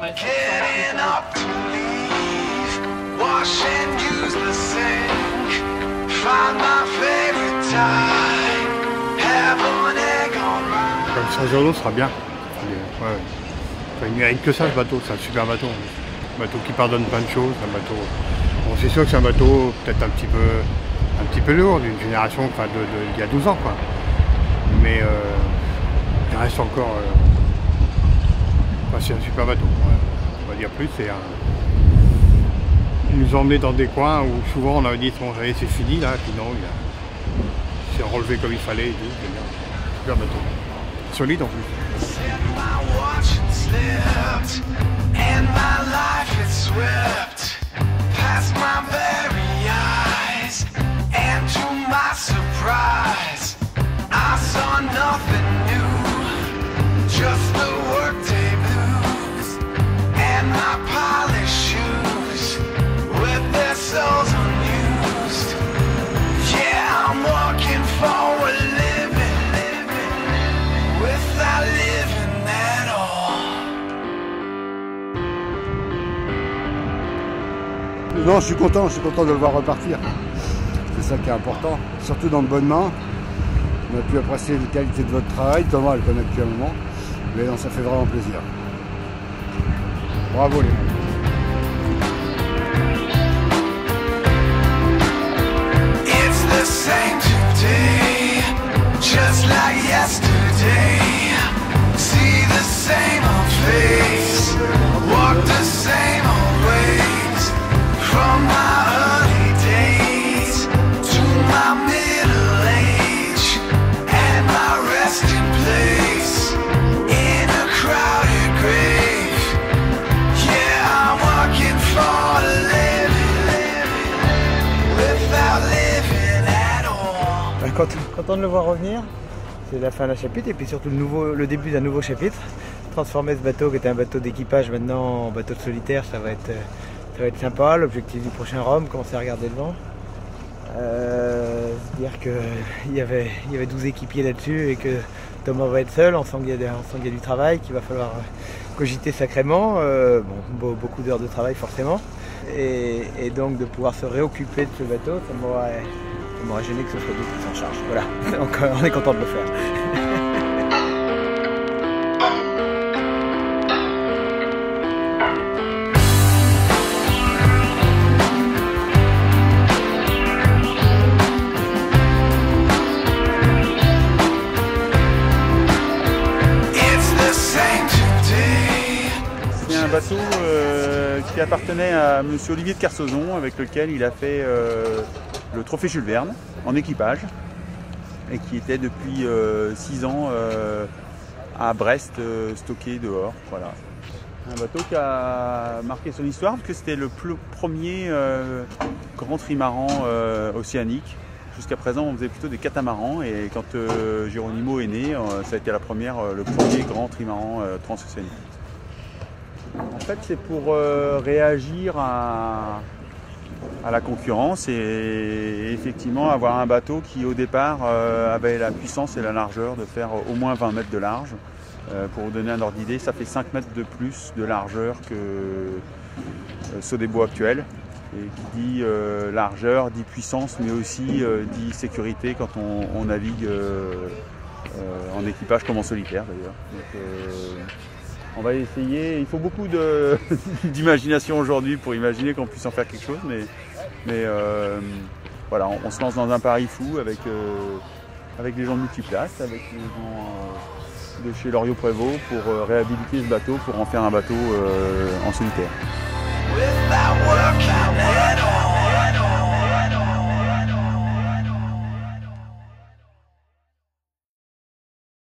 après. Comme ça, Zolo sera bien. Ouais. Enfin, il mérite que ça, ce bateau. C'est un super bateau. Un bateau qui pardonne plein de choses. Un bateau. Bon, c'est sûr que c'est un bateau peut-être un petit peu lourd, d'une génération enfin, il y a 12 ans. Quoi. Mais il reste encore. Enfin, c'est un super bateau. Ouais. On va dire plus. Il nous emmenait dans des coins où souvent on avait dit bon, c'est fini là. Puis non, il s'est relevé comme il fallait. Et tout. Super bateau. Solide en plus. Non, je suis content de le voir repartir. C'est ça qui est important, surtout dans de bonnes mains. On a pu apprécier la qualité de votre travail, Thomas le connaît depuis un moment, mais non, ça fait vraiment plaisir. Bravo les mecs. Content de le voir revenir, c'est la fin d'un chapitre et puis surtout le début d'un nouveau chapitre. Transformer ce bateau qui était un bateau d'équipage maintenant en bateau de solitaire, ça va être sympa. L'objectif du prochain Rome, commencer à regarder le vent. Se dire qu'il y avait 12 équipiers là-dessus et que Thomas va être seul, on sent qu'il y a du travail, qu'il va falloir cogiter sacrément. Beaucoup d'heures de travail forcément. Et donc de pouvoir se réoccuper de ce bateau, ça m'aurait gêné que ce soit d'autres qui s'en chargent. Voilà, donc on est content de le faire. C'est un bateau qui appartenait à M. Olivier de Kersauzon, avec lequel il a fait le trophée Jules Verne en équipage et qui était depuis 6 ans à Brest stocké dehors. Voilà. Un bateau qui a marqué son histoire parce que c'était le premier grand trimaran océanique. Jusqu'à présent on faisait plutôt des catamarans et quand Geronimo est né, ça a été le premier grand trimaran transocéanique. En fait c'est pour réagir à la concurrence et effectivement avoir un bateau qui au départ avait la puissance et la largeur de faire au moins 20 mètres de large. Pour vous donner un ordre d'idée, ça fait 5 mètres de plus de largeur que Sodebo actuel. Et qui dit largeur, dit puissance, mais aussi dit sécurité quand on navigue en équipage comme en solitaire d'ailleurs. On va essayer, il faut beaucoup d'imagination aujourd'hui pour imaginer qu'on puisse en faire quelque chose, mais voilà, on se lance dans un pari fou avec des gens de Multiplace, avec les gens de chez Loriot-Prévost pour réhabiliter ce bateau, pour en faire un bateau en solitaire.